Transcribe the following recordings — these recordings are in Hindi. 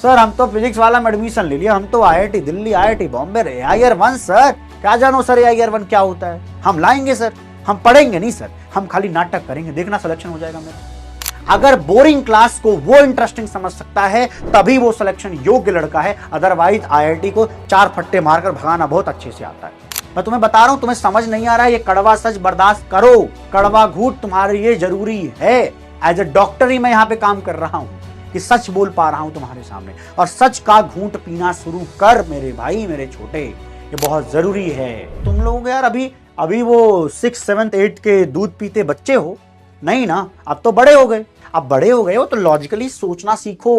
सर हम तो फिजिक्स वाला में एडमिशन ले लिया, हम तो IIT Delhi, IIT Bombay, AIR 1 sir. क्या जानो सर AIR 1 क्या होता है? हम लाएंगे सर, हम पढ़ेंगे नहीं सर, हम खाली नाटक करेंगे, देखना सिलेक्शन हो जाएगा मेरा। अगर बोरिंग क्लास को वो इंटरेस्टिंग समझ सकता है तभी वो सिलेक्शन योग्य लड़का है, अदरवाइज आईआईटी को 4 फट्टे मारकर भगाना बहुत अच्छे से आता है। मैं तुम्हें बता रहा हूं, तुम्हें समझ नहीं आ रहा है, ये कड़वा सच बर्दाश्त करो। कड़वा घूट तुम्हारे लिए जरूरी है। एज ए डॉक्टर ही मैं यहाँ पे काम कर रहा हूं कि सच बोल पा रहा हूं तुम्हारे सामने, और सच का घूंट पीना शुरू कर मेरे भाई, मेरे छोटे, ये बहुत जरूरी है। तुम लोग यार अभी वो 6th 7th 8th के दूध पीते बच्चे हो नहीं ना, अब तो बड़े हो गए। अब बड़े हो गए हो तो लॉजिकली सोचना सीखो।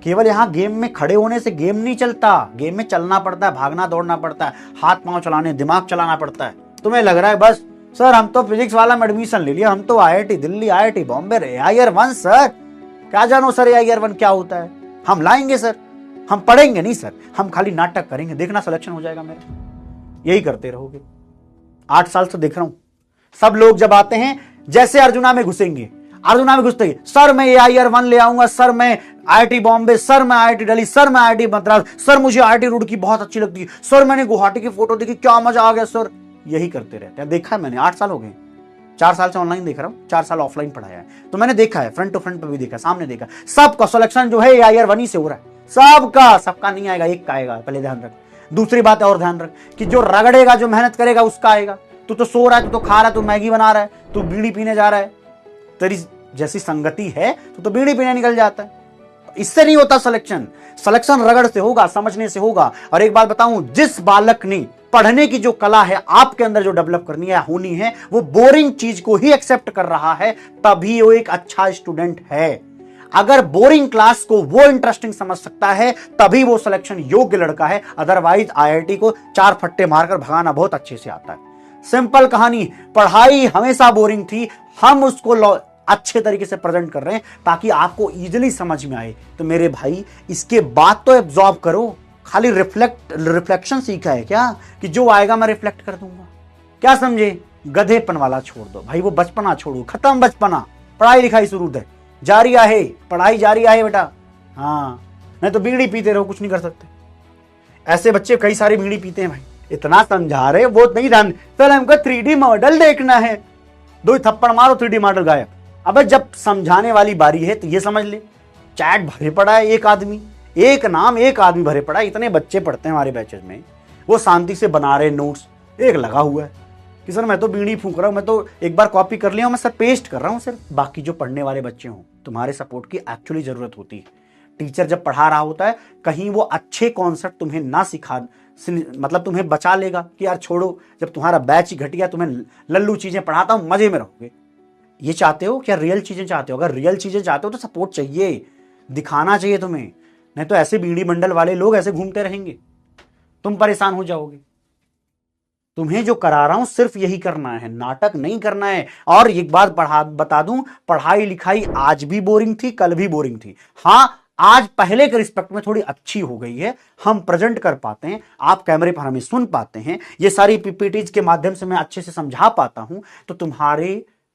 केवल यहाँ गेम में खड़े होने से गेम नहीं चलता, गेम में चलना पड़ता है, भागना दौड़ना पड़ता है, हाथ पांव चलाने, दिमाग चलाना पड़ता है। तुम्हें लग रहा है बस सर हम तो फिजिक्स वाला में एडमिशन ले लिया, हम तो IIT Delhi, IIT Bombay, AIR 1 sir. क्या जानो सर AIR 1 क्या होता है? हम लाएंगे सर, हम पढ़ेंगे नहीं सर, हम खाली नाटक करेंगे, देखना सिलेक्शन हो जाएगा मेरा। यही करते रहोगे। 8 साल से देख रहा हूं, सब लोग जब आते हैं जैसे अर्जुना में घुसेंगे, अर्जुना में घुसते ही सर मैं AIR 1 ले आऊंगा, सर मैं आईआईटी बॉम्बे, सर मैं आईआईटी दिल्ली, सर मैं आईआईटी मद्रास, सर मुझे आईआईटी रुड़की बहुत अच्छी लगती है, सर मैंने गुवाहाटी की फोटो देखी, क्या मजा आ गया सर। यही करते रहते हैं। देखा है मैंने, 8 साल हो गए, 4 साल से ऑनलाइन देख रहा हूं, 4 साल ऑफलाइन पढ़ाया है, तो मैंने देखा है, फ्रंट टू फ्रंट पे भी देखा, सामने देखा। सबका सिलेक्शन जो है AIR 1 ही से हो रहा है। सबका नहीं आएगा, एक का आएगा, पहले ध्यान रख। दूसरी बात और ध्यान रख कि जो रगड़ेगा, जो मेहनत करेगा उसका आएगा। तू तो सो रहा है, तू तो खा रहा है, तू मैगी बना रहा है, तू बीड़ी पीने जा रहा है, तेरी जैसी संगति है तो बीड़ी पीने निकल जाता है। इससे नहीं होता सिलेक्शन। सिलेक्शन रगड़ से होगा, समझने से होगा। और एक बात बताऊं, जिस बालक ने पढ़ने की जो कला है आपके अंदर जो डेवलप करनी है, होनी है, वो बोरिंग चीज को ही एक्सेप्ट कर रहा है, तभी वो एक अच्छा स्टूडेंट है। अगर बोरिंग क्लास को वो इंटरेस्टिंग समझ सकता है तभी वो सिलेक्शन योग्य लड़का है, अदरवाइज आईआईटी को 4 फट्टे मारकर भगाना बहुत अच्छे से आता है। सिंपल कहानी, पढ़ाई हमेशा बोरिंग थी, हम उसको अच्छे तरीके से प्रेजेंट कर रहे हैं ताकि आपको इजीली समझ में आए। तो मेरे भाई इसके बाद तो एब्जॉर्ब करो। खाली रिफ्लेक्शन सीखा है क्या कि जो आएगा मैं रिफ्लेक्ट कर दूंगा? क्या समझे? गधेपन वाला छोड़ दो भाई, वो बचपना छोड़ो, खत्म बचपना। पढ़ाई लिखाई शुरू है, जारी आहे, पढ़ाई जारी आहे बेटा। हाँ, नहीं तो बीड़ी पीते रहो, कुछ नहीं कर सकते। ऐसे बच्चे कई सारे बीड़ी पीते हैं भाई, इतना समझा रहे वो नहीं ध्यान। सर हमको 3D मॉडल देखना है, 2 थप्पड़ मारो 3D मॉडल गायब। अबे जब समझाने वाली बारी है तो ये समझ ले, चैट भरे पड़ा है, एक आदमी, एक नाम, एक आदमी भरे पड़ा है। इतने बच्चे पढ़ते हैं हमारे बैचेज में, वो शांति से बना रहे नोट्स, एक लगा हुआ है कि सर मैं तो बीड़ी फूंक रहा हूं, मैं तो एक बार कॉपी कर लिया हूं, मैं सर पेस्ट कर रहा हूं। सर बाकी जो पढ़ने वाले बच्चे हों, तुम्हारे सपोर्ट की एक्चुअली जरूरत होती है। टीचर जब पढ़ा रहा होता है, कहीं वो अच्छे कॉन्सेप्ट तुम्हें ना सिखा, मतलब तुम्हें बचा लेगा कि यार छोड़ो, जब तुम्हारा बैच ही घटिया, तुम्हें लल्लू चीजें पढ़ाता हूं, मजे में रहोगे। ये चाहते हो क्या? रियल चीजें चाहते हो? अगर रियल चीजें चाहते हो तो सपोर्ट चाहिए, दिखाना चाहिए तुम्हें, नहीं तो ऐसे बीड़ी मंडल वाले लोग ऐसे घूमते रहेंगे, तुम परेशान हो जाओगे। तुम्हें जो करा रहा हूं सिर्फ यही करना है, नाटक नहीं करना है। और एक बात बता दूं, पढ़ाई लिखाई आज भी बोरिंग थी, कल भी बोरिंग थी। हाँ, आज पहले के रिस्पेक्ट में थोड़ी अच्छी हो गई है, हम प्रेजेंट कर पाते हैं, आप कैमरे पर हमें सुन पाते हैं, ये सारी पीपीटीज के माध्यम से मैं अच्छे से समझा पाता हूं। तो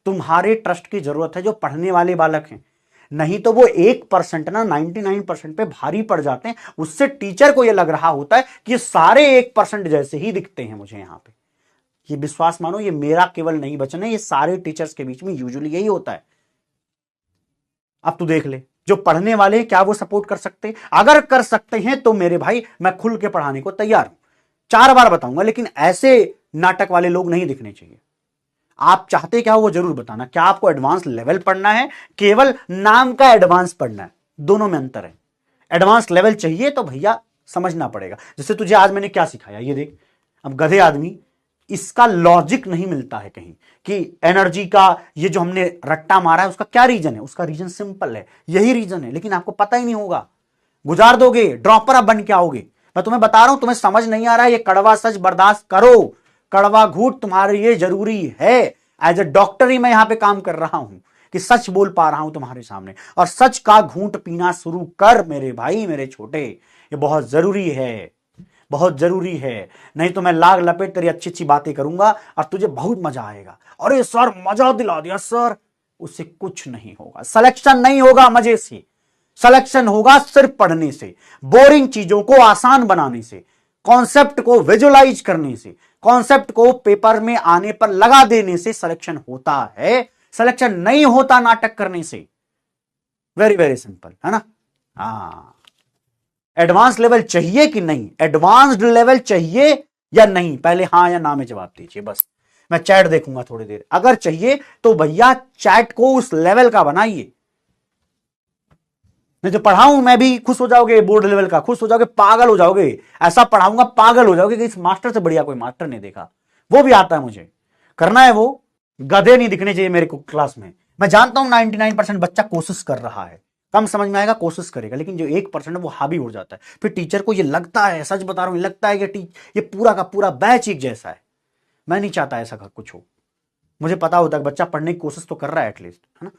तुम्हारे ट्रस्ट की जरूरत है जो पढ़ने वाले बालक हैं, नहीं तो वो 1% ना 99% पे भारी पड़ जाते हैं। उससे टीचर को ये लग रहा होता है कि ये सारे 1% जैसे ही दिखते हैं मुझे यहाँ पे। ये विश्वास मानो, ये मेरा केवल नहीं वचन है, ये सारे टीचर्स के बीच में यूजुअली यही होता है। अब तू देख ले, जो पढ़ने वाले हैं क्या वो सपोर्ट कर सकते हैं? अगर कर सकते हैं तो मेरे भाई मैं खुल के पढ़ाने को तैयार हूं, 4 बार बताऊंगा, लेकिन ऐसे नाटक वाले लोग नहीं दिखने चाहिए। आप चाहते क्या हो वो जरूर बताना। क्या आपको एडवांस लेवल पढ़ना है, केवल नाम का एडवांस पढ़ना है? दोनों में अंतर है। एडवांस लेवल चाहिए तो भैया समझना पड़ेगा। जैसे तुझे आज मैंने क्या सिखाया, ये देख। अब गधे आदमी, इसका लॉजिक नहीं मिलता है कहीं कि एनर्जी का ये जो हमने रट्टा मारा है उसका क्या रीजन है। उसका रीजन सिंपल है, यही रीजन है, लेकिन आपको पता ही नहीं होगा। गुजार दोगे, ड्रॉपर आप बन के आओगे। मैं तुम्हें बता रहा हूं, तुम्हें समझ नहीं आ रहा है, ये कड़वा सच बर्दाश्त करो। कड़वा घूट तुम्हारे लिए जरूरी है। एज ए डॉक्टर ही मैं यहां पे काम कर रहा हूं कि सच बोल पा रहा हूं तुम्हारे सामने, और सच का घूंट पीना शुरू कर मेरे भाई, मेरे छोटे। ये बहुत जरूरी है, बहुत जरूरी है। नहीं तो मैं लाग लपेट तेरी अच्छी अच्छी बातें करूंगा और तुझे बहुत मजा आएगा। अरे सर मजा दिला दिया सर, उससे कुछ नहीं होगा, सिलेक्शन नहीं होगा मजे से। सिलेक्शन होगा सिर्फ पढ़ने से, बोरिंग चीजों को आसान बनाने से, कॉन्सेप्ट को विजुलाइज करने से, कॉन्सेप्ट को पेपर में आने पर लगा देने से सिलेक्शन होता है। सिलेक्शन नहीं होता नाटक करने से। वेरी वेरी सिंपल, है ना। हाँ, एडवांस लेवल चाहिए कि नहीं, एडवांस्ड लेवल चाहिए या नहीं, पहले हाँ या ना में जवाब दीजिए। बस मैं चैट देखूंगा थोड़ी देर, अगर चाहिए तो भैया चैट को उस लेवल का बनाइए। नहीं तो पढ़ाऊं मैं भी खुश हो जाओगे, बोर्ड लेवल का खुश हो जाओगे, पागल हो जाओगे। ऐसा पढ़ाऊंगा पागल हो जाओगे कि इस मास्टर से बढ़िया कोई मास्टर नहीं देखा। वो भी आता है मुझे, करना है वो, गधे नहीं दिखने चाहिए मेरे को क्लास में। मैं जानता हूं 99% बच्चा कोशिश कर रहा है, कम समझ में आएगा कोशिश करेगा, लेकिन जो 1% है वो हावी उड़ जाता है। फिर टीचर को ये लगता है, सच बता रहा हूं, लगता है कि ये पूरा का पूरा बैच एक जैसा है। मैं नहीं चाहता ऐसा कुछ हो। मुझे पता होता है कि बच्चा पढ़ने की कोशिश तो कर रहा है एटलीस्ट, है ना।